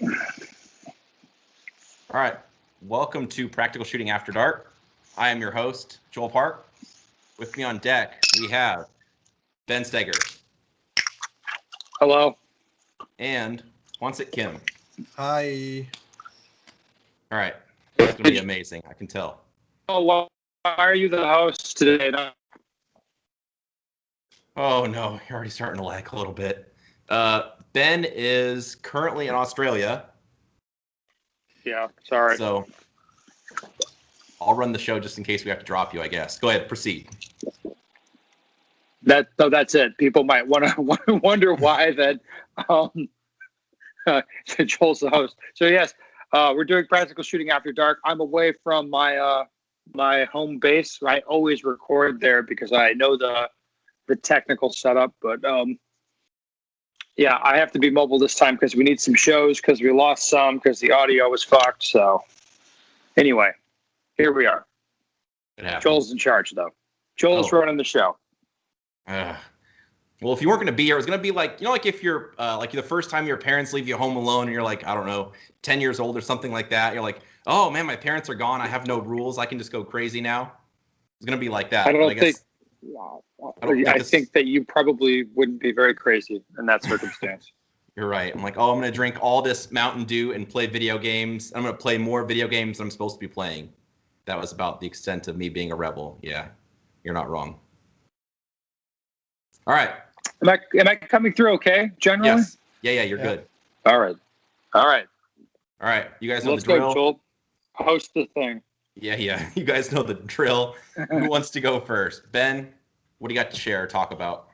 All right. Welcome to Practical Shooting After Dark. I am your host, Joel Park. With me on deck, we have Ben Steger. Hello. And Hwansik Kim. Hi. All right. It's going to be amazing. I can tell. Oh, why are you the host today? Oh, no. You're already starting to lag a little bit. Ben is currently in Australia. Yeah, sorry. So I'll run the show just in case we have to drop you, I guess. Go ahead. Proceed. That's it. People might wonder why that Joel's the host. So yes, we're doing Practical Shooting After Dark. I'm away from my my home base. I always record there because I know the technical setup. But yeah, I have to be mobile this time because we need some shows because we lost some because the audio was fucked. So anyway, here we are. Joel's in charge though. Joel's running the show. Well, if you weren't going to be here, it was going to be like, like if you're like the first time your parents leave you home alone and you're like, I don't know, 10 years old or something like that. You're like, oh man, my parents are gone. I have no rules. I can just go crazy now. It's going to be like that. I think that you probably wouldn't be very crazy in that circumstance. You're right. I'm like, oh, I'm going to drink all this Mountain Dew and play video games. I'm going to play more video games than I'm supposed to be playing. That was about the extent of me being a rebel. Yeah, you're not wrong. All right. Am I coming through okay, generally? Yes. Yeah, you're good. All right. You guys know Let's the drill. Go, Joel. Host the thing. Yeah. You guys know the drill. Who wants to go first? Ben, what do you got to share or talk about?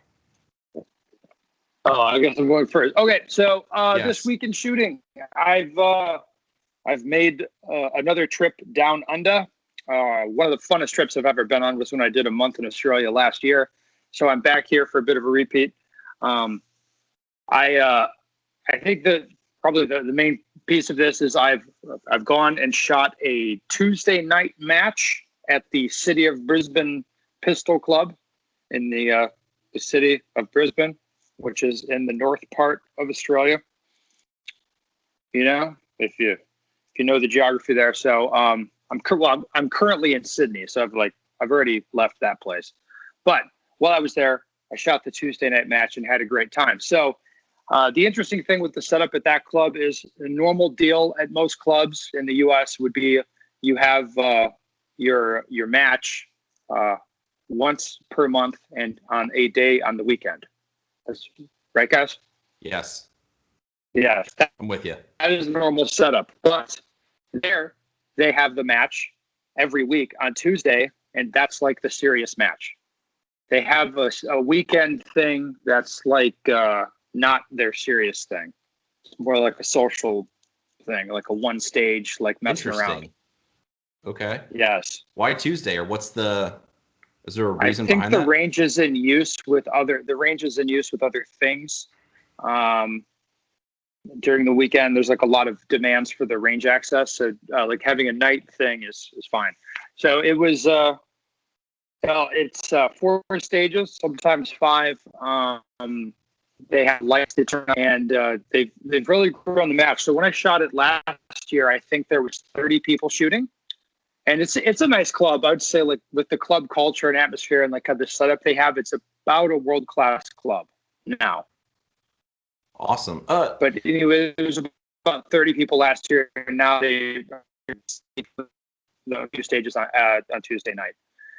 Oh, I guess I'm going first. Okay, so This week in shooting, I've made another trip down under. One of the funnest trips I've ever been on was when I did a month in Australia last year. So I'm back here for a bit of a repeat. I think that probably the main piece of this is I've gone and shot a Tuesday night match at the City of Brisbane Pistol Club in the city of Brisbane, which is in the north part of Australia. You know, if you know the geography there. So I'm currently in Sydney, so I've already left that place. But while I was there, I shot the Tuesday night match and had a great time. So the interesting thing with the setup at that club is a normal deal at most clubs in the U.S. would be you have your match once per month and on a day on the weekend. That's right, guys? Yes. Yeah. I'm with you. That is a normal setup. But there, they have the match every week on Tuesday, and that's like the serious match. They have a weekend thing that's like not their serious thing. It's more like a social thing, like a one stage, like messing around. Okay. Yes. Why Tuesday, or is there a reason behind that? I think the range is in use with other things. During the weekend, there's like a lot of demands for the range access. So like having a night thing is fine. So it was it's 4 stages, sometimes 5. They have lights to turn on, and they've really grown the match. So when I shot it last year, I think there was 30 people shooting, and it's a nice club. I'd say like with the club culture and atmosphere and like the setup they have, it's about a world-class club now. Awesome. But anyway, there was about 30 people last year, and now they the few stages on Tuesday night.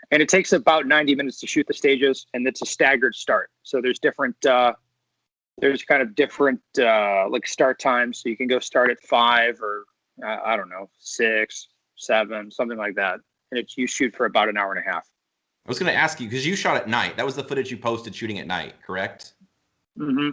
And it takes about 90 minutes to shoot the stages, and it's a staggered start. So there's different, like start times. So you can go start at 5 or I don't know, 6, 7, something like that. And you shoot for about an hour and a half. I was going to ask you, because you shot at night. That was the footage you posted shooting at night, correct? Mm-hmm.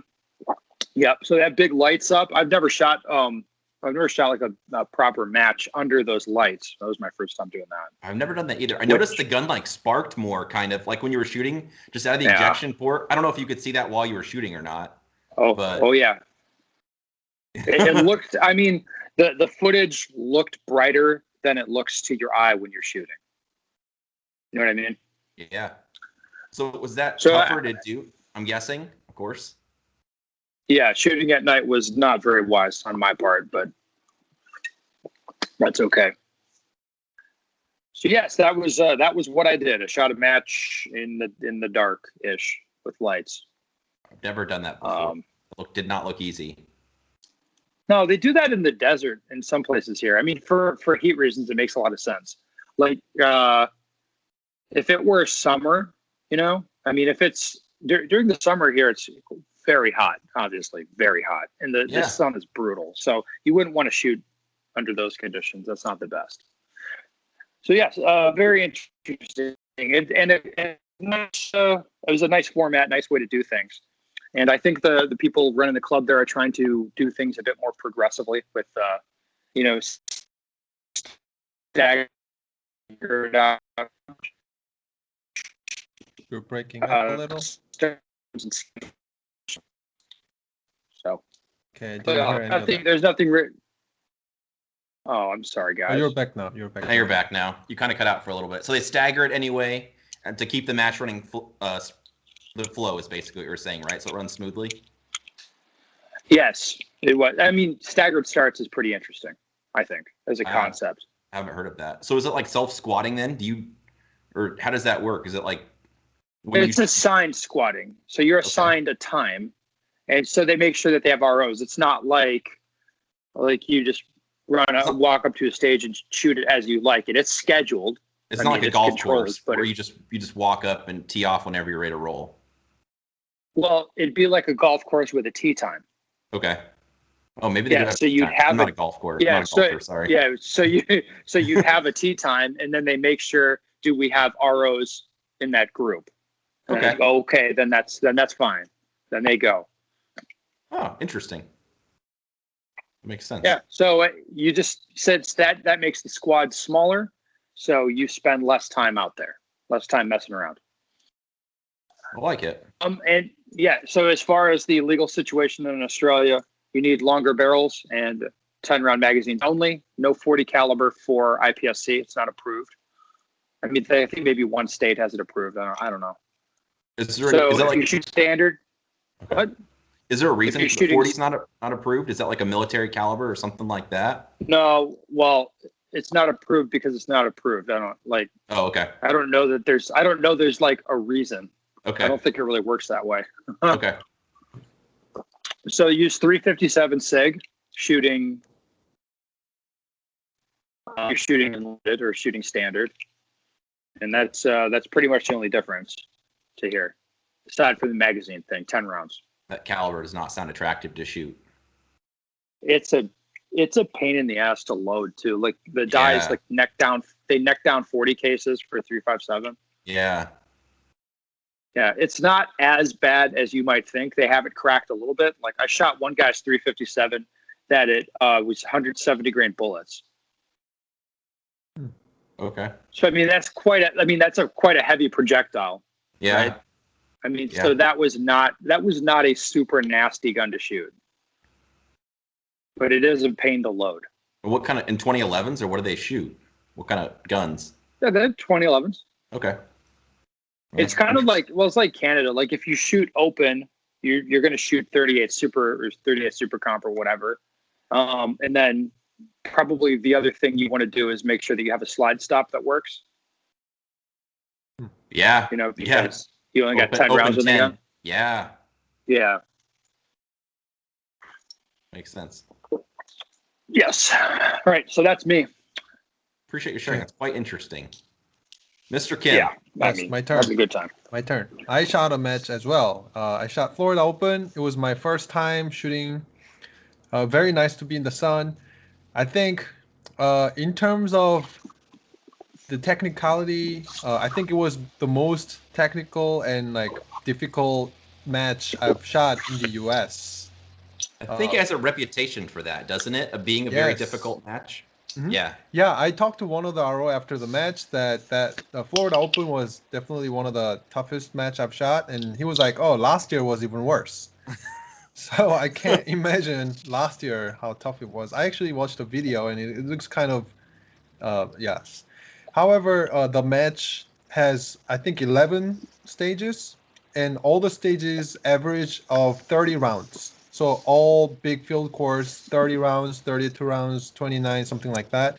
Yep. So that big lights up. I've never shot like a proper match under those lights. That was my first time doing that. I've never done that either. I noticed the gun like sparked more, kind of like when you were shooting, just out of the ejection port. I don't know if you could see that while you were shooting or not. Oh yeah. It looked. I mean, the footage looked brighter than it looks to your eye when you're shooting. You know what I mean? Yeah. So was that tougher to do? I'm guessing, of course. Yeah, shooting at night was not very wise on my part, but that's okay. So yes, that was what I did. I shot a match in the dark ish with lights. I've never done that before. Did not look easy. No, they do that in the desert in some places here. I mean, for heat reasons, it makes a lot of sense. Like if it were summer, I mean, if it's during the summer here, it's very hot, obviously very hot, and the sun is brutal. So you wouldn't want to shoot under those conditions. That's not the best. So yes, very interesting, and it was a nice format, nice way to do things. And I think the people running the club there are trying to do things a bit more progressively with, staggered out. You're breaking up a little. So okay, I didn't hear any of that. There's nothing. Oh, I'm sorry, guys. Oh, you're back now. You're back. Now you're back now. You kind of cut out for a little bit. So they stagger it anyway, and to keep the match running. The flow is basically what you're saying, right? So it runs smoothly. Yes, it was. I mean, staggered starts is pretty interesting, I think, as a concept. I haven't heard of that. So is it like self-squatting then? Or how does that work? Is it like it's assigned squatting. So you're assigned a time, and so they make sure that they have ROs. It's not like you just walk up to a stage and shoot it as you like it. It's scheduled. It's not like a golf course where you just walk up and tee off whenever you're ready to roll. Well, it'd be like a golf course with a tee time. Okay. Oh, maybe they do have so you'd have I'm not a golf course. Yeah, not a golfer, sorry. Yeah, so you have a tee time, and then they make sure, do we have ROs in that group? And okay. Okay, then that's fine. Then they go. Oh, interesting. Makes sense. Yeah. So you just said that makes the squad smaller, so you spend less time out there, less time messing around. I like it. And yeah, so as far as the legal situation in Australia, you need longer barrels and 10-round magazines only. No 40 caliber for IPSC. It's not approved. I mean, I think maybe one state has it approved. I don't know. Is that like you shoot standard? Okay. What? Is there a reason the 40 is not approved? Is that like a military caliber or something like that? No. Well, it's not approved because it's not approved. I don't like. Oh, okay. I don't know there's like a reason. Okay. I don't think it really works that way. Okay. So use 357 SIG shooting. You're shooting unlimited or shooting standard, and that's pretty much the only difference to here, aside from the magazine thing. 10 rounds. That caliber does not sound attractive to shoot. It's a pain in the ass to load too. Like the dies like neck down 40 cases for 357. Yeah. Yeah, it's not as bad as you might think. They have it cracked a little bit. Like I shot one guy's 357 that it was 170 grain bullets. Okay. So I mean that's quite a heavy projectile. Yeah. Right? I mean, so that was not a super nasty gun to shoot. But it is a pain to load. What kind of in 2011s or what do they shoot? What kind of guns? Yeah, they're 2011s. Okay. It's kind of like, well, it's like Canada. Like if you shoot open, you're going to shoot 38 Super or 38 Super Comp or whatever. And then probably the other thing you want to do is make sure that you have a slide stop that works. Yeah. Because you only got 10 rounds in the gun. Yeah. Yeah. Makes sense. Yes. All right. So that's me. Appreciate your sharing. It's quite interesting. Mr. Kim. Yeah. That's my turn. That's a good time. My turn. I shot a match as well. I shot Florida Open. It was my first time shooting. Very nice to be in the sun. I think in terms of the technicality, I think it was the most technical and like difficult match I've shot in the US. I think it has a reputation for that, doesn't it? Of being a very difficult match. Mm-hmm. Yeah. Yeah, I talked to one of the RO after the match that the Florida Open was definitely one of the toughest match I've shot, and he was like, "Oh, last year was even worse." So I can't imagine last year how tough it was. I actually watched the video, and it looks kind of yes. However, the match has I think 11 stages, and all the stages average of 30 rounds. So all big field course, 30 rounds, 32 rounds, 29, something like that.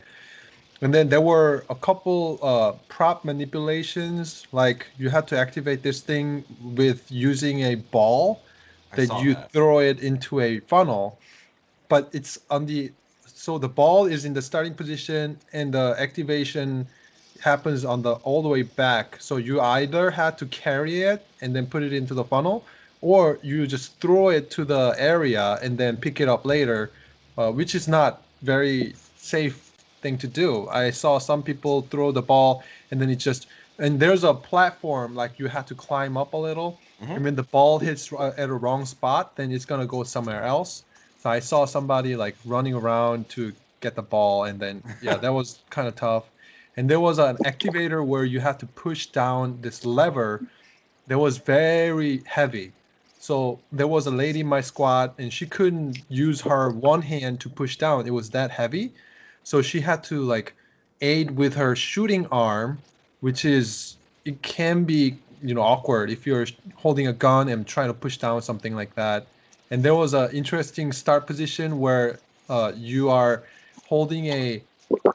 And then there were a couple prop manipulations, like you had to activate this thing with using a ball I that saw you that. throw it into a funnel, but it's on the so the ball is in the starting position and the activation happens on the all the way back. So you either had to carry it and then put it into the funnel, or you just throw it to the area and then pick it up later, which is not very safe thing to do. I saw some people throw the ball and then it just and there's a platform like you have to climb up a little. Hmm. And when the ball hits at a wrong spot, then it's gonna go somewhere else. So I saw somebody like running around to get the ball, and then yeah, that was kind of tough. And there was an activator where you had to push down this lever that was very heavy. So there was a lady in my squad, and she couldn't use her one hand to push down. It was that heavy. So she had to like aid with her shooting arm, which is it can be awkward if you're holding a gun and trying to push down something like that. And there was an interesting start position where you are holding a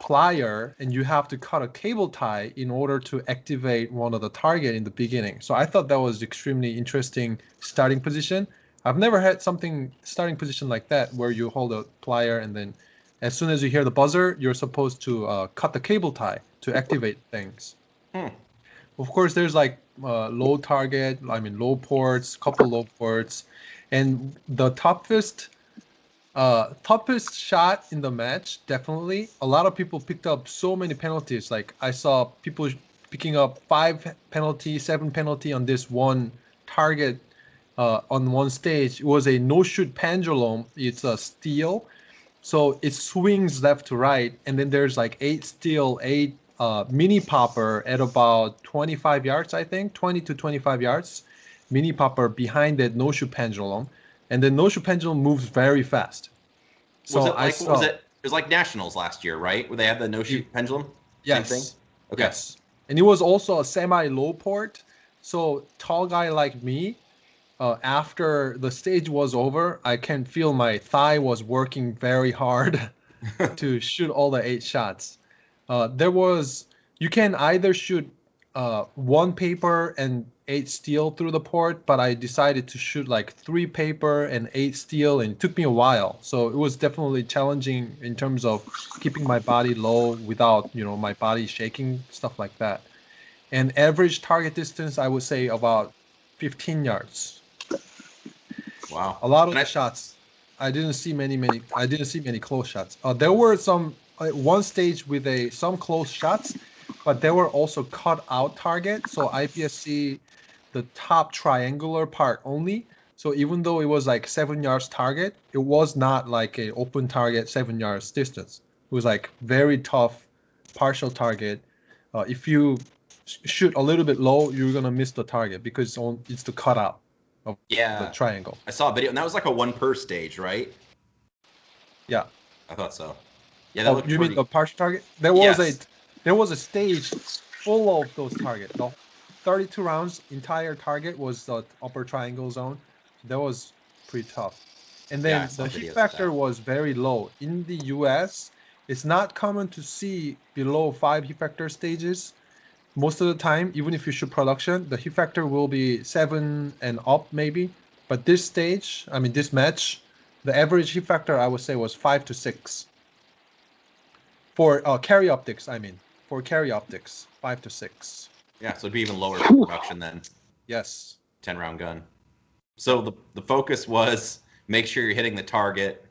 plier and you have to cut a cable tie in order to activate one of the target in the beginning. So I thought that was extremely interesting starting position. I've never had something starting position like that where you hold a plier and then as soon as you hear the buzzer, you're supposed to cut the cable tie to activate things. Hmm. Of course, there's like low target, I mean low ports, couple low ports, and the toughest shot in the match, definitely. A lot of people picked up so many penalties. Like I saw people picking up 5 penalty, 7 penalty on this one target on one stage. It was a no-shoot pendulum. It's a steel, so it swings left to right, and then there's like 8 steel, 8 mini popper at about 25 yards, I think, 20 to 25 yards. Mini popper behind that no-shoot pendulum, and the no-shoot pendulum moves very fast. Was So it I like what was saw, it? It was like nationals last year, right? Where they had the no you- shoot pendulum. Same thing. yes, Okay. yes, and it was also a semi-low port. So tall guy like me, after the stage was over, I can feel my thigh was working very hard to shoot all the 8 shots. There was you can either shoot 1 paper and 8 steel through the port, but I decided to shoot like 3 paper and 8 steel, and it took me a while. So it was definitely challenging in terms of keeping my body low without my body shaking, stuff like that. And average target distance, I would say about 15 yards. Wow. A lot of And the shots, I didn't see many. I didn't see many close shots. There were some one stage with some close shots, but there were also cut out targets. So IPSC, the top triangular part only. So even though it was like 7 yards target, it was not like a open target 7 yards distance. It was like very tough partial target. If you shoot a little bit low, you're gonna miss the target because it's the cutout of the yeah, triangle. I saw a video, and that was like a one per stage, right? Yeah. I thought so. Yeah, that Oh, looked you mean pretty. the partial target? Yes. There was a stage full of those targets. The 32 rounds entire target was the upper triangle zone. That was pretty tough. And Yeah, I then saw the hit videos of factor that. was very low. In the US, it's not common to see below 5 hit factor stages. Most of the time, even if you shoot production, the hit factor will be 7 and up maybe. But this stage, I mean this match, the average hit factor I would say was 5 to 6. For carry optics, I mean. For carry optics, 5 to 6. Yeah, so it'd be even lower for production than Yes. 10 round gun. So the focus was make sure you're hitting the target,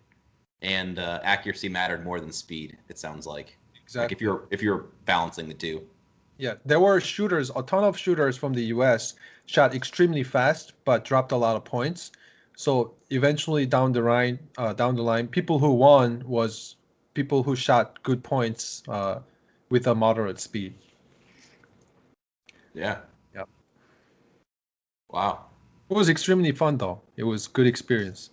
and accuracy mattered more than speed. It sounds like. Like Exactly. if you're balancing the two. Yeah, there were shooters, a ton of shooters from the US shot extremely fast, but dropped a lot of points. So eventually down the line, people who won was people who shot good points with a moderate speed. Yeah. Yep. Wow. It was extremely fun though. It was good experience.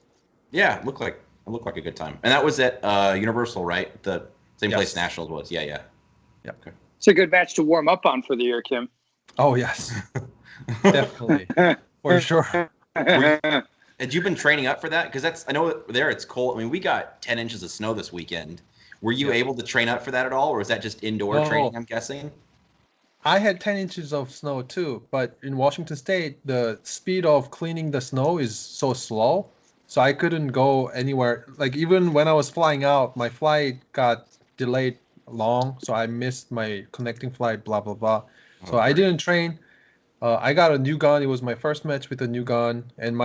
Yeah, it looked like a good time. And that was at Universal, right? The same place Yes. Nationals was. Yeah, yeah. Yeah. Okay. It's a good match to warm up on for the year, Kim. Oh yes, definitely, for sure. Had you been training up for that? Because I know there it's cold. I mean, we got 10 inches of snow this weekend. Were you able to train up for that at all, or was that just indoor training, I'm guessing? I had 10 inches of snow too, but in Washington State, the speed of cleaning the snow is so slow. So I couldn't go anywhere. Like even when I was flying out, my flight got delayed long. So I missed my connecting flight, blah, blah, blah. So I didn't train. I got a new gun. It was my first match with a new gun. And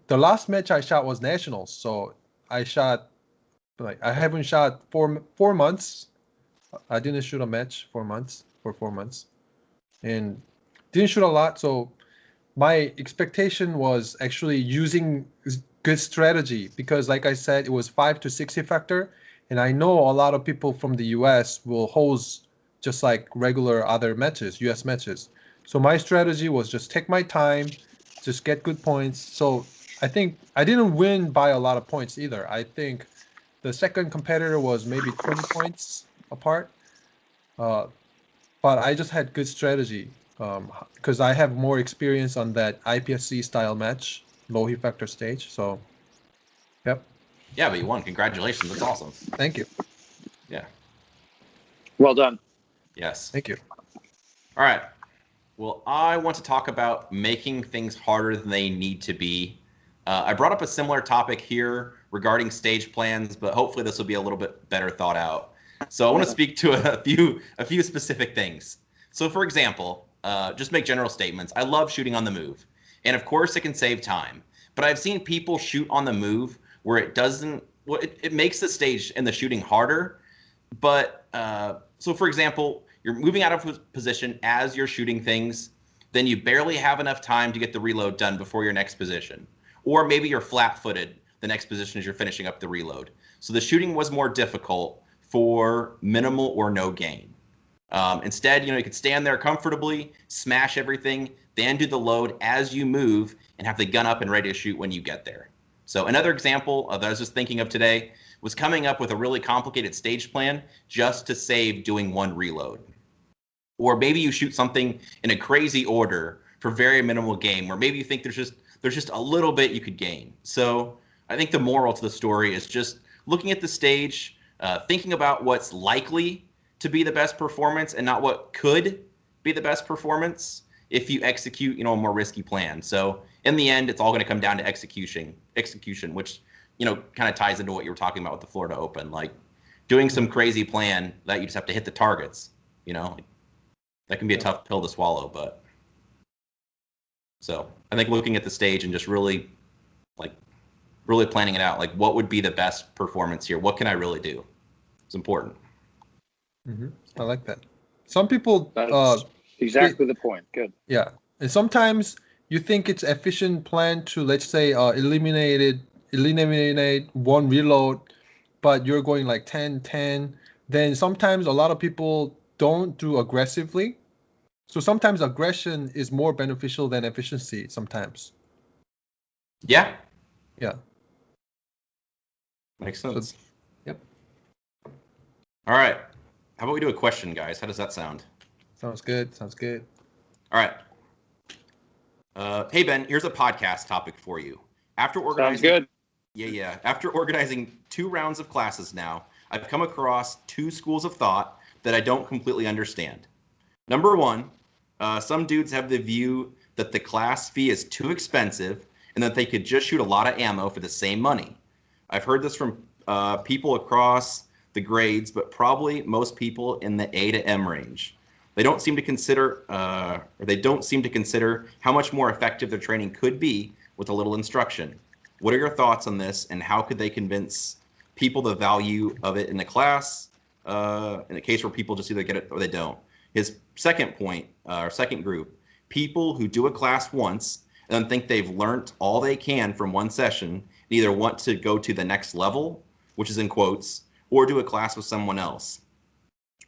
the last match I shot was nationals. So I shot, like, I haven't shot 4 months. I didn't shoot a match for 4 months. And didn't shoot a lot, so my expectation was actually using good strategy because, like I said, it was 5 to 60 factor, and I know a lot of people from the US will host just like regular other matches, US matches. So my strategy was just take my time, just get good points. So I think I didn't win by a lot of points either. I think the second competitor was maybe 20 points apart. But I just had good strategy because I have more experience on that IPSC style match, low heat factor stage. So, yep. Yeah, but you won. Congratulations. That's awesome. Thank you. Yeah. Well done. Yes. Thank you. All right. Well, I want to talk about making things harder than they need to be. I brought up a similar topic here regarding stage plans, but hopefully this will be a little bit better thought out. So I want to speak to a few specific things. So for example, just make general statements. I love shooting on the move. And of course it can save time, but I've seen people shoot on the move where it doesn't, well, it makes the stage and the shooting harder. But so for example, you're moving out of position as you're shooting things, then you barely have enough time to get the reload done before your next position. Or maybe you're flat-footed the next position as you're finishing up the reload. So the shooting was more difficult for minimal or no gain. Instead, you could stand there comfortably, smash everything, then do the load as you move and have the gun up and ready to shoot when you get there. So another example that I was just thinking of today was coming up with a really complicated stage plan just to save doing one reload. Or maybe you shoot something in a crazy order for very minimal gain, where maybe you think there's just a little bit you could gain. So I think the moral to the story is just looking at the stage, thinking about what's likely to be the best performance and not what could be the best performance if you execute, a more risky plan. So in the end, it's all going to come down to execution, which, kind of ties into what you were talking about with the Florida Open, like doing some crazy plan that you just have to hit the targets, that can be a tough pill to swallow. But so I think looking at the stage and just really planning it out, like what would be the best performance here? What can I really do? It's important. Mm-hmm. I like that. Some people That's exactly the point. Good. Yeah, and sometimes you think it's efficient plan to, let's say, eliminate one reload, but you're going like 10-10. Then sometimes a lot of people don't do aggressively. So sometimes aggression is more beneficial than efficiency sometimes. Yeah. Yeah. Makes sense. So, yep. All right. How about we do a question, guys? How does that sound? Sounds good. All right. Hey, Ben, here's a podcast topic for you. After organizing, Sounds good. Yeah. After organizing 2 rounds of classes now, I've come across 2 schools of thought that I don't completely understand. Number 1, some dudes have the view that the class fee is too expensive and that they could just shoot a lot of ammo for the same money. I've heard this from people across the grades, but probably most people in the A to M range. They don't seem to consider how much more effective their training could be with a little instruction. What are your thoughts on this, and how could they convince people the value of it in the class, in a case where people just either get it or they don't? His second point, or second group, people who do a class once and then think they've learned all they can from one session and either want to go to the next level, which is in quotes, or do a class with someone else.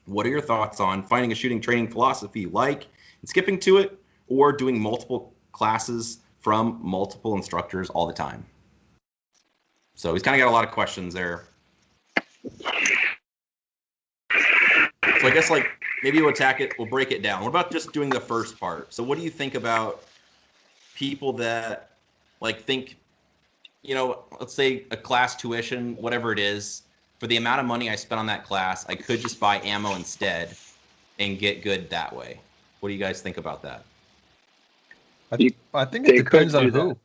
What are your thoughts on finding a shooting training philosophy you like and skipping to it, or doing multiple classes from multiple instructors all the time? So he's kind of got a lot of questions there. So I guess maybe we'll attack it, we'll break it down. What about just doing the first part? So what do you think about people that think let's say a class tuition, whatever it is, for the amount of money I spent on that class, I could just buy ammo instead and get good that way. What do you guys think about that? I think it depends on who.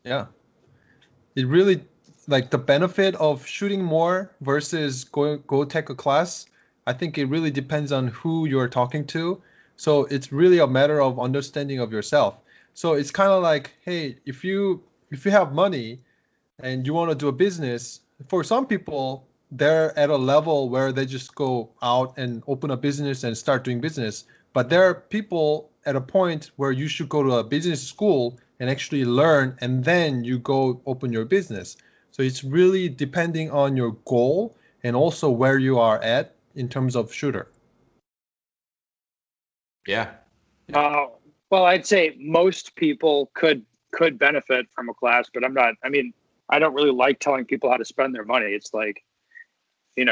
Yeah. It really, like, the benefit of shooting more versus go take a class, I think it really depends on who you're talking to. So it's really a matter of understanding of yourself. So it's kind of like, hey, if you have money and you want to do a business, for some people, they're at a level where they just go out and open a business and start doing business. But there are people at a point where you should go to a business school and actually learn, and then you go open your business. So it's really depending on your goal and also where you are at in terms of shooter. Yeah. Well, I'd say most people could benefit from a class, but I don't really like telling people how to spend their money. It's like, it's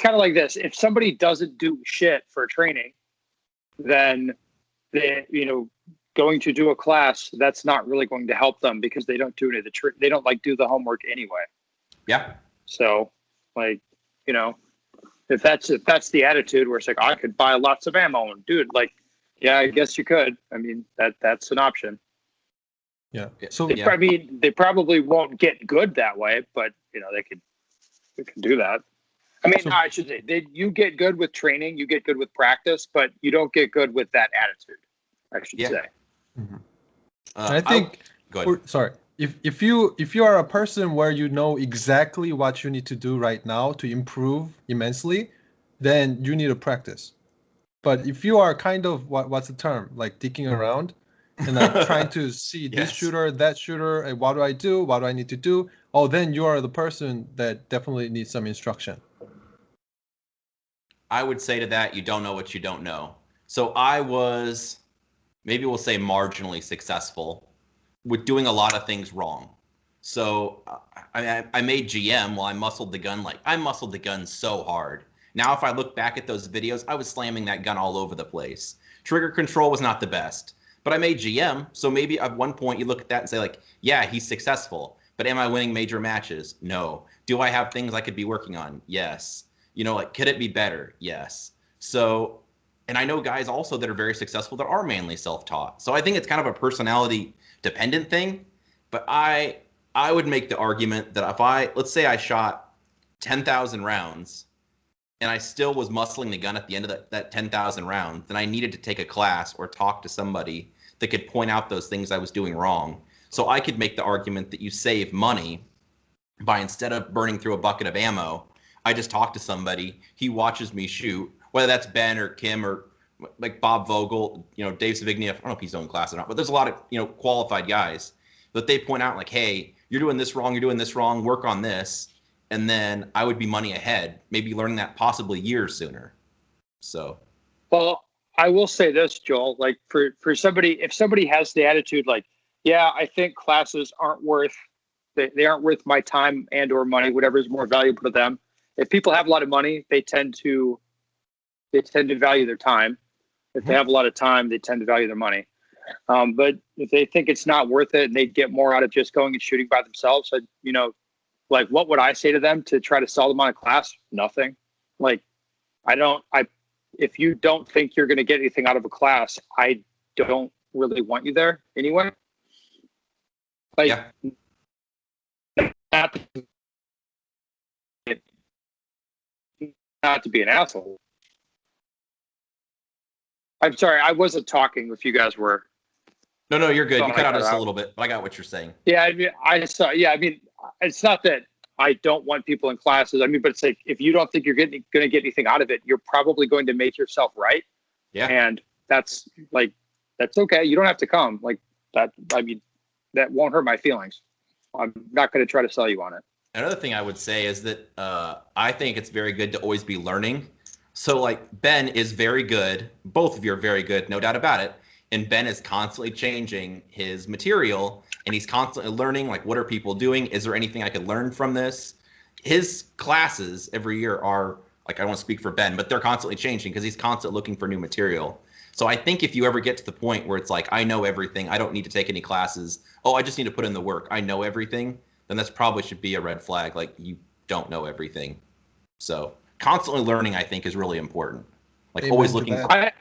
kind of like this. If somebody doesn't do shit for training, then going to do a class, that's not really going to help them because they don't do any of they don't do the homework anyway. Yeah. So if that's the attitude where it's like, I could buy lots of ammo and do it, like, yeah, I guess you could. I mean, that's an option. Yeah. So they probably won't get good that way, but they can do that. I mean, I should say you get good with training, you get good with practice, but you don't get good with that attitude, I should say. Mm-hmm. I think. Sorry. If you are a person where you know exactly what you need to do right now to improve immensely, then you need to practice. But if you are kind of what's the term, like dicking around and like trying to see this shooter, that shooter, and what do I do? What do I need to do? Oh, then you are the person that definitely needs some instruction. I would say to that, you don't know what you don't know. So I was, maybe we'll say, marginally successful with doing a lot of things wrong. So I made GM while I muscled the gun. Like, I muscled the gun so hard. Now, if I look back at those videos, I was slamming that gun all over the place. Trigger control was not the best, but I made GM. So maybe at one point you look at that and say, like, yeah, he's successful, but am I winning major matches? No. Do I have things I could be working on? Yes. Could it be better? Yes. So, and I know guys also that are very successful that are mainly self-taught. So I think it's kind of a personality dependent thing, but I would make the argument that if let's say I shot 10,000 rounds and I still was muscling the gun at the end of that 10,000 rounds, then I needed to take a class or talk to somebody that could point out those things I was doing wrong. So I could make the argument that you save money by, instead of burning through a bucket of ammo, I just talk to somebody, he watches me shoot, whether that's Ben or Kim or like Bob Vogel, Dave Savigny. I don't know if he's doing class or not, but there's a lot of, qualified guys that they point out, like, hey, you're doing this wrong, work on this. And then I would be money ahead, maybe learning that possibly years sooner. So. Well, I will say this, Joel, like for somebody, if somebody has the attitude, like, yeah, I think classes aren't worth, they aren't worth my time and or money, whatever is more valuable to them. If people have a lot of money, they tend to value their time. If they have a lot of time, they tend to value their money. But if they think it's not worth it and they get more out of just going and shooting by themselves, like, what would I say to them to try to sell them on a class? Nothing. Like, if you don't think you're going to get anything out of a class, I don't really want you there anyway. Like, not to be an asshole. I'm sorry, I wasn't talking if you guys were. No, you're good. You cut out just a little bit, but I got what you're saying. Yeah, I mean, it's not that I don't want people in classes. I mean, but it's like, if you don't think you're going to get anything out of it, you're probably going to make yourself right. Yeah. And that's okay. You don't have to come. Like that. I mean, that won't hurt my feelings. I'm not going to try to sell you on it. Another thing I would say is that I think it's very good to always be learning. So, like, Ben is very good. Both of you are very good, no doubt about it. And Ben is constantly changing his material, and he's constantly learning, like, what are people doing? Is there anything I could learn from this? His classes every year are, like, I don't want to speak for Ben, but they're constantly changing because he's constantly looking for new material. So I think if you ever get to the point where it's like, I know everything, I don't need to take any classes. Oh, I just need to put in the work. I know everything. Then that's probably should be a red flag. Like you don't know everything. So constantly learning, I think, is really important. Like Amen always to looking. that.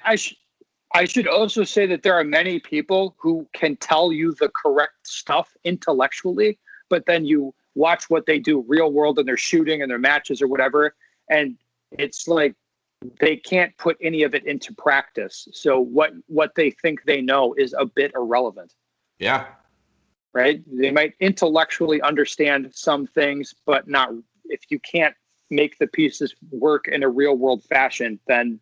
I should also say that there are many people who can tell you the correct stuff intellectually, but then you watch what they do real world in their shooting and their matches or whatever, and it's like they can't put any of it into practice. So what they think they know is a bit irrelevant. Yeah. Right? They might intellectually understand some things, but not if you can't make the pieces work in a real world fashion, then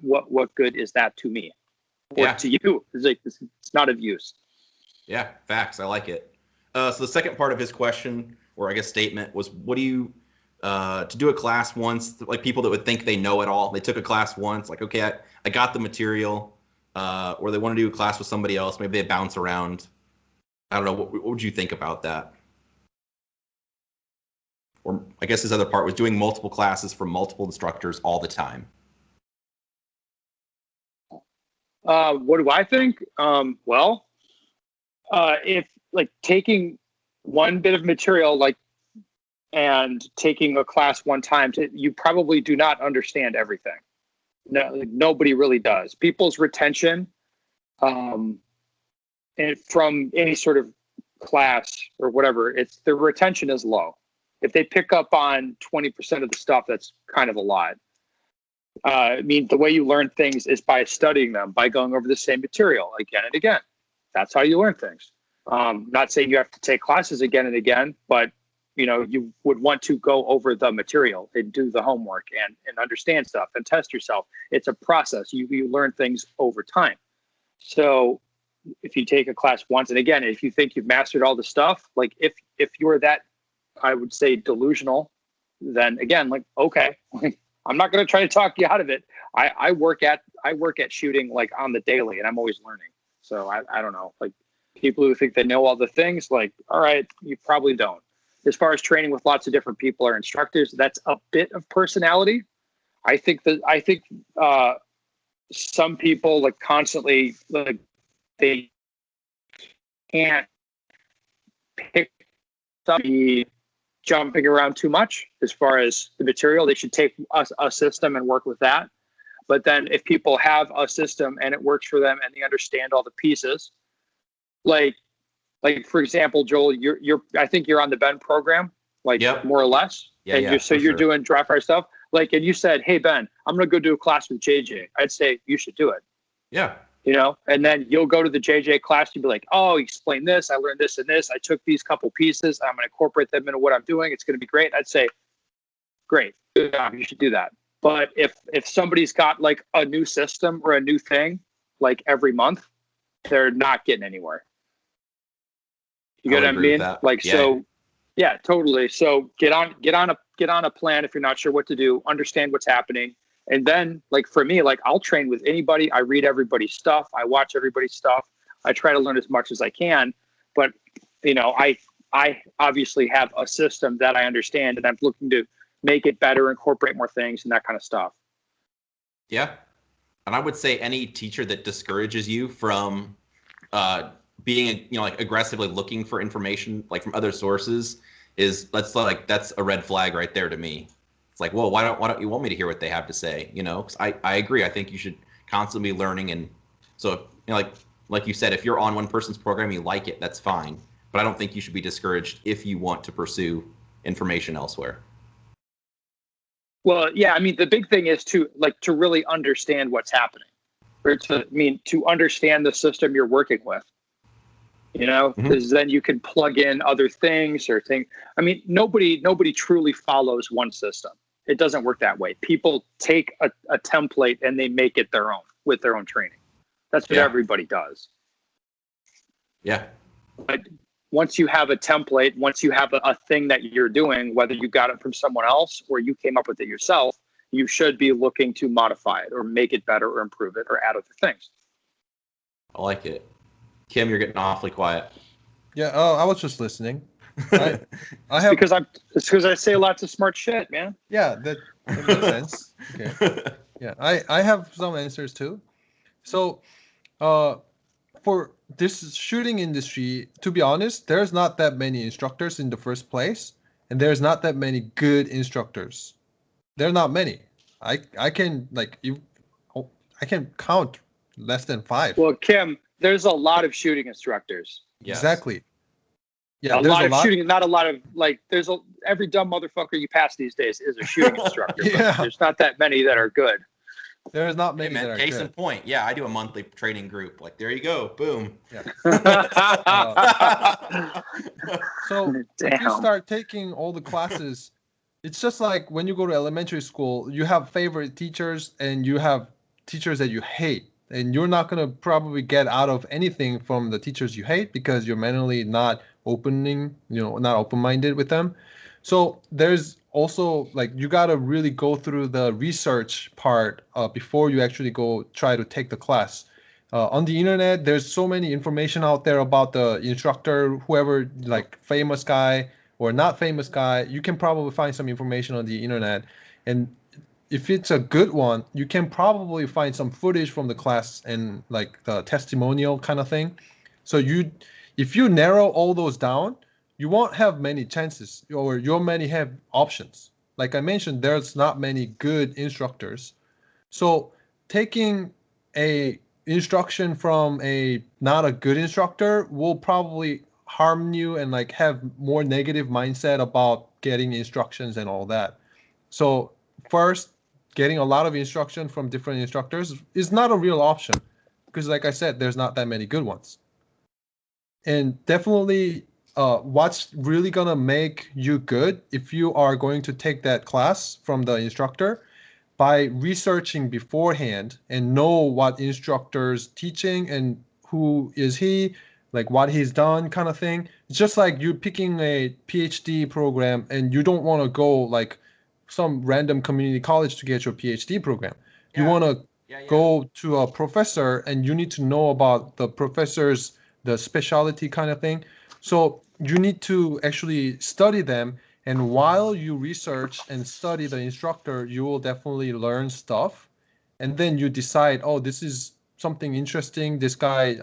what good is that to me or to you? It's like it's not of use. Yeah, facts. I like it. So the second part of his question, or I guess statement, was what do you to do a class once, like people that would think they know it all. They took a class once, like, okay, I got the material, or they want to do a class with somebody else. Maybe they bounce around. I don't know. What would you think about that? Or I guess his other part was doing multiple classes from multiple instructors all the time. What do I think? Well, if like taking one bit of material, like, and taking a class one time, you probably do not understand everything. No, like, nobody really does. People's retention, and from any sort of class or whatever, their retention is low. If they pick up on 20% of the stuff, that's kind of a lot. I mean, the way you learn things is by studying them, by going over the same material again and again. That's how you learn things. Not saying you have to take classes again and again, but you would want to go over the material and do the homework and understand stuff and test yourself. It's a process. You learn things over time. So if you take a class once, and again, if you think you've mastered all the stuff, like if you're that, I would say, delusional, then again, like, okay, I'm not going to try to talk you out of it. I work at shooting like on the daily, and I'm always learning. So I don't know, like people who think they know all the things, like, all right, you probably don't. As far as training with lots of different people or instructors, that's a bit of personality. I think some people like constantly, like, they can't pick up, be jumping around too much as far as the material. They should take a system and work with that. But then if people have a system and it works for them and they understand all the pieces, like for example, Joel, I think you're on the Ben program, like, yep, more or less. Yeah, and yeah, you're doing dry fire stuff. Like, and you said, hey, Ben, I'm going to go do a class with JJ. I'd say you should do it. Yeah. And then you'll go to the JJ class. You'll be like, oh, explain this. I learned this and this. I took these couple pieces. I'm going to incorporate them into what I'm doing. It's going to be great. I'd say, great. Good job. You should do that. But if somebody's got like a new system or a new thing, like every month, they're not getting anywhere. You get what I mean? Like, yeah. So yeah, totally. So get on a plan. If you're not sure what to do, understand what's happening. And then, like, for me, like, I'll train with anybody. I read everybody's stuff. I watch everybody's stuff. I try to learn as much as I can. But, I obviously have a system that I understand, and I'm looking to make it better, incorporate more things, and that kind of stuff. Yeah. And I would say any teacher that discourages you from being, like, aggressively looking for information, like, from other sources that's a red flag right there to me. Like, well, why don't you want me to hear what they have to say? 'Cause I agree. I think you should constantly be learning. And so, like you said, if you're on one person's program, you like it, that's fine. But I don't think you should be discouraged if you want to pursue information elsewhere. Well, yeah, I mean, the big thing is to really understand what's happening, or to understand the system you're working with. Because then you can plug in other things or things. I mean, nobody truly follows one system. It doesn't work that way. People take a template and they make it their own with their own training. That's what everybody does. Yeah. But once you have a template, once you have a thing that you're doing, whether you got it from someone else or you came up with it yourself, you should be looking to modify it or make it better or improve it or add other things. I like it. Kim, you're getting awfully quiet. Yeah. Oh, I was just listening. I have it's because I say lots of smart shit, man. Yeah, that makes sense. Okay. Yeah, I have some answers too. So, for this shooting industry, to be honest, there's not that many instructors in the first place, and there's not that many good instructors. There are not many. I can like you, I can count less than five. Well, Kim, there's a lot of shooting instructors. Yes. Exactly. Yeah, A there's lot a of lot. shooting, not a lot of like. Every dumb motherfucker you pass these days is a shooting instructor. But Yeah. there's not that many that are good. There's not Hey many man, that are case good. in point. Yeah, I do a monthly training group. Like there you go, boom. So if you Damn. start taking all the classes, it's just like when you go to elementary school, you have favorite teachers and you have teachers that you hate. And you're not going to probably get out of anything from the teachers you hate because you're mentally not not open-minded with them. So there's also like you got to really go through the research part before you actually go try to take the class. On the internet, there's so many information out there about the instructor, whoever, like famous guy or not famous guy. You can probably find some information on the internet, and if it's a good one, you can probably find some footage from the class and like the testimonial kind of thing. So if you narrow all those down, you won't have many chances, or you many have options. Like I mentioned, there's not many good instructors. So taking a instruction from a not a good instructor will probably harm you and like have more negative mindset about getting instructions and all that. So first, getting a lot of instruction from different instructors is not a real option because like I said, there's not that many good ones. And definitely what's really gonna make you good if you are going to take that class from the instructor by researching beforehand and know what instructor's teaching and who is he, like what he's done kind of thing. It's just like you picking a PhD program and you don't want to go like some random community college to get your PhD program. You Yeah. want to Yeah, yeah. go to a professor and you need to know about the professor's the specialty kind of thing. So you need to actually study them, and while you research and study the instructor, you will definitely learn stuff. And then you decide, oh, this is something interesting. This guy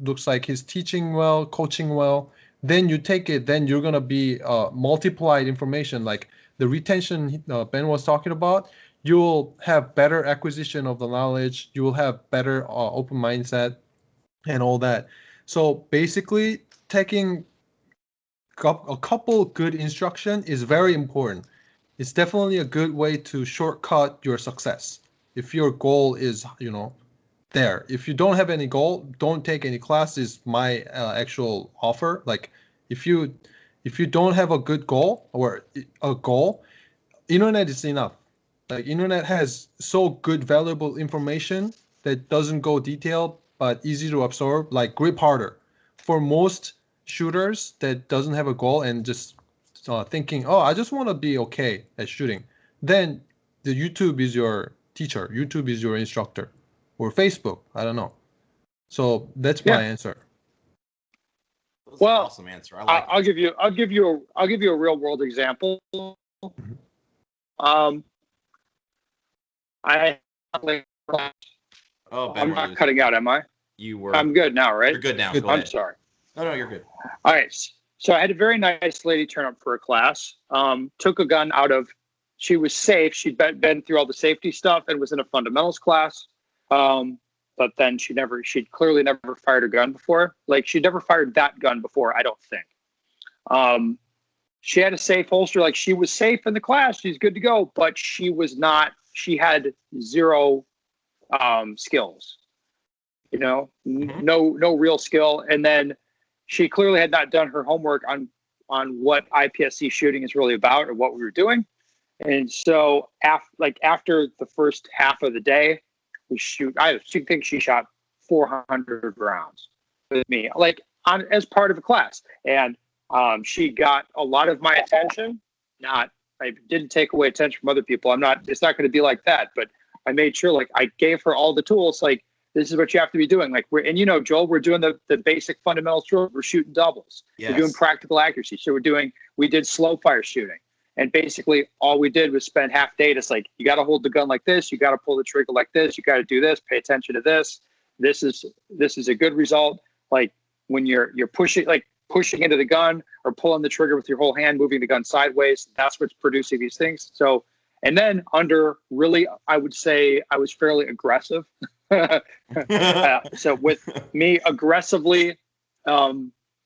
looks like he's teaching well, coaching well. Then you take it, then you're going to be multiplied information like the retention Ben was talking about. You will have better acquisition of the knowledge. You will have better open mindset and all that. So basically, taking a couple good instruction is very important. It's definitely a good way to shortcut your success. If your goal is, there. If you don't have any goal, don't take any class is my actual offer. Like if you don't have a good goal or a goal, internet is enough. Like internet has so good valuable information that doesn't go detailed but easy to absorb, like grip harder. For most shooters that doesn't have a goal and just thinking, oh, I just want to be okay at shooting, then the YouTube is your teacher, YouTube is your instructor, or Facebook, I don't know. So that's my answer. That's an awesome answer. I like I'll give you a real world example. I Oh, Ben, I'm not cutting out, am I? You were. I'm good now, right? You're good now. Good. Go I'm ahead. sorry. No, you're good. All right. So I had a very nice lady turn up for a class. Took a gun out of. She was safe. She'd been through all the safety stuff and was in a fundamentals class. But then she'd clearly never fired a gun before. Like she'd never fired that gun before, I don't think. She had a safe holster. Like she was safe in the class. She's good to go. But she was not. She had zero skills. No real skill. And then she clearly had not done her homework on what IPSC shooting is really about or what we were doing. And so after the first half of the day, I think she shot 400 rounds with me, as part of a class. And she got a lot of my attention. I didn't take away attention from other people. It's not going to be like that, but I made sure, I gave her all the tools, this is what you have to be doing. Joel, we're doing the basic fundamentals drill. We're shooting doubles. Yes. We're doing practical accuracy. So we did slow fire shooting. And basically all we did was spend half day just you got to hold the gun like this. You got to pull the trigger like this. You got to do this, pay attention to this. this is a good result. Like when you're pushing into the gun or pulling the trigger with your whole hand, moving the gun sideways, that's what's producing these things. So, and then under really, I would say I was fairly aggressive. So with me aggressively,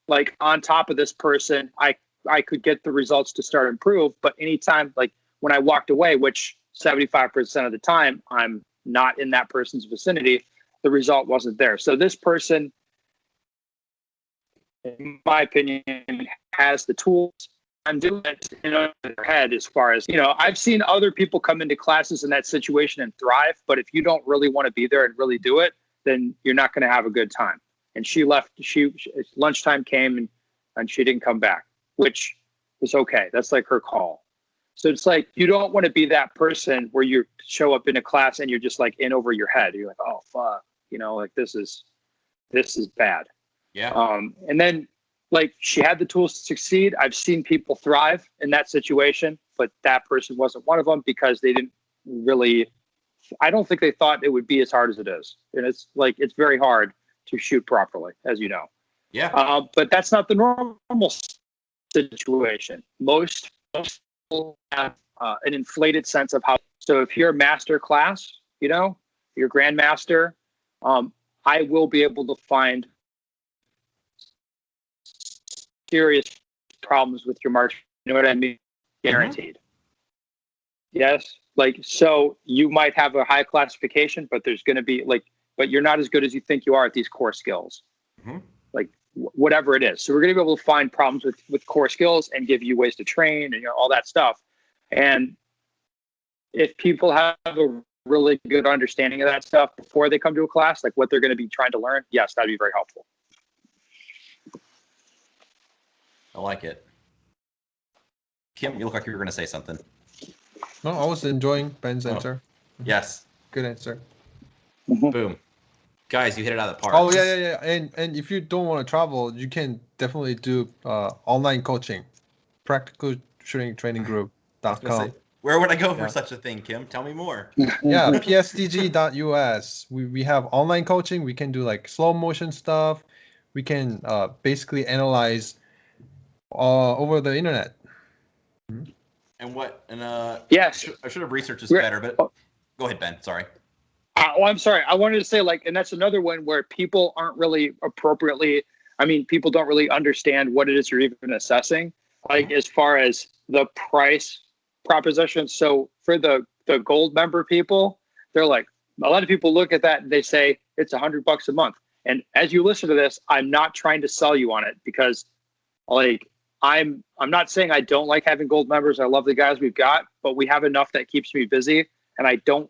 like on top of this person, I could get the results to start improve. But anytime, like when I walked away, which 75% of the time I'm not in that person's vicinity, the result wasn't there. So this person, in my opinion, has the tools. I'm doing it in their head as far as, I've seen other people come into classes in that situation and thrive. But if you don't really want to be there and really do it, then you're not going to have a good time. And she left, lunchtime came and she didn't come back, which was okay. That's like her call. So it's like, you don't want to be that person where you show up in a class and you're just like in over your head. You're like, oh, fuck, like this is bad. Yeah. And then like she had the tools to succeed. I've seen people thrive in that situation, but that person wasn't one of them because they didn't really, I don't think they thought it would be as hard as it is. And it's like, it's very hard to shoot properly, as you know. Yeah. But that's not the normal situation. Most people have an inflated sense of how. So if you're a master class, you're grandmaster, I will be able to find serious problems with your march. You know what I mean? Guaranteed. Mm-hmm. Yes. Like, so you might have a high classification, but there's going to be but you're not as good as you think you are at these core skills. Mm-hmm. Like whatever it is. So we're going to be able to find problems with core skills and give you ways to train and all that stuff. And if people have a really good understanding of that stuff before they come to a class, like what they're going to be trying to learn, yes, that'd be very helpful. I like it. Kim, you look like you were going to say something. No, I was enjoying Ben's answer. Yes. Good answer. Mm-hmm. Boom. Guys, you hit it out of the park. Oh, yeah. And if you don't want to travel, you can definitely do online coaching. Practical Shooting Training Group.com. Where would I go for such a thing, Kim? Tell me more. Yeah, pstg.us. We have online coaching. We can do like slow motion stuff. We can basically analyze over the internet. And what? And yes, I should have researched this better, but go ahead, Ben. Sorry. I'm sorry. I wanted to say and that's another one where people aren't really appropriately. I mean, people don't really understand what it is you're even assessing. Like as far as the price proposition. So for the gold member people, they're like, a lot of people look at that and they say it's $100 a month. And as you listen to this, I'm not trying to sell you on it because I'm not saying I don't like having gold members. I love the guys we've got, but we have enough that keeps me busy. And I don't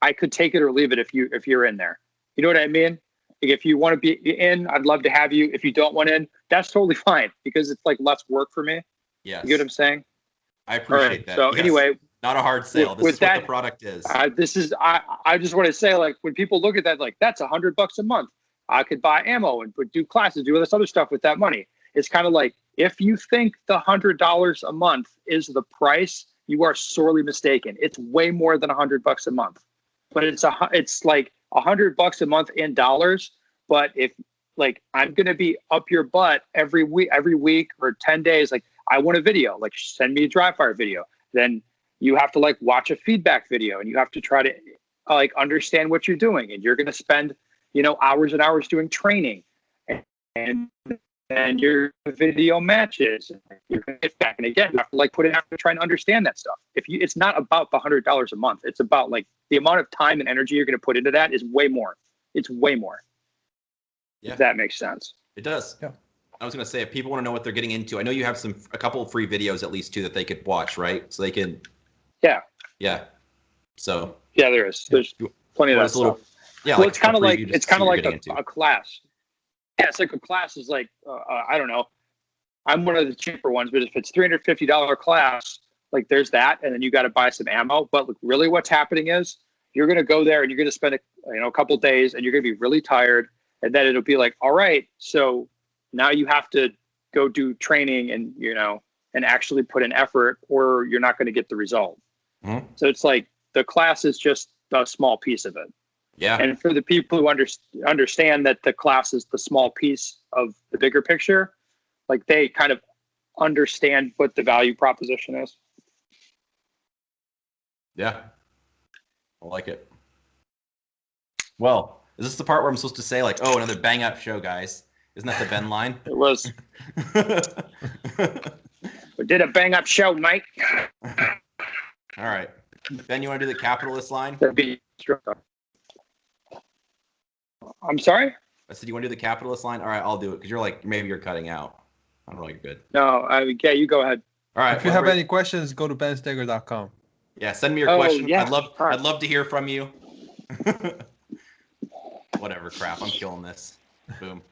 I could take it or leave it if you're in there. You know what I mean? Like if you want to be in, I'd love to have you. If you don't want in, that's totally fine because it's less work for me. Yes. You get what I'm saying? I appreciate that. So anyway, not a hard sale. This is what the product is. I just want to say when people look at that, that's $100 a month. I could buy ammo and do classes, do all this other stuff with that money. It's kind of if you think the $100 a month is the price, you are sorely mistaken. It's way more than $100 a month, but it's like $100 a month in dollars. But if I'm going to be up your butt every week or 10 days, I want a video, send me a dry fire video. Then you have to watch a feedback video and you have to try to understand what you're doing. And you're going to spend, hours and hours doing training and your video matches. You're going to get back. And again, you have to put in effort trying to understand that stuff. It's not about the $100 a month. It's about the amount of time and energy you're going to put into that is way more. It's way more. Yeah. If that makes sense. It does. Yeah. I was going to say, if people want to know what they're getting into, I know you have a couple of free videos at least too that they could watch, right? So they can. Yeah. Yeah. So. Yeah, there is. There's plenty of that stuff. Yeah. Well, it's kind of like a class. Yeah, it's like a class is I don't know. I'm one of the cheaper ones, but if it's $350 class, there's that, and then you got to buy some ammo. But really, what's happening is you're going to go there and you're going to spend a couple days, and you're going to be really tired, and then it'll be all right, so now you have to go do training and and actually put in effort, or you're not going to get the result. Mm-hmm. So it's the class is just a small piece of it. Yeah. And for the people who understand that the class is the small piece of the bigger picture, like they kind of understand what the value proposition is. Yeah. I like it. Well, is this the part where I'm supposed to say like, oh, another bang up show, guys? Isn't that the Ben line? It was. We did a bang up show, Mike. All right. Ben, you want to do the capitalist line? That'd be. I'm sorry? I said, you want to do the capitalist line? All right, I'll do it because you're like, maybe you're cutting out. I don't know, you're good. No, yeah, you go ahead. All right. If you have any questions, go to bensteger.com. Yeah, send me your question. Yeah. I'd love to hear from you. Whatever crap. I'm killing this. Boom.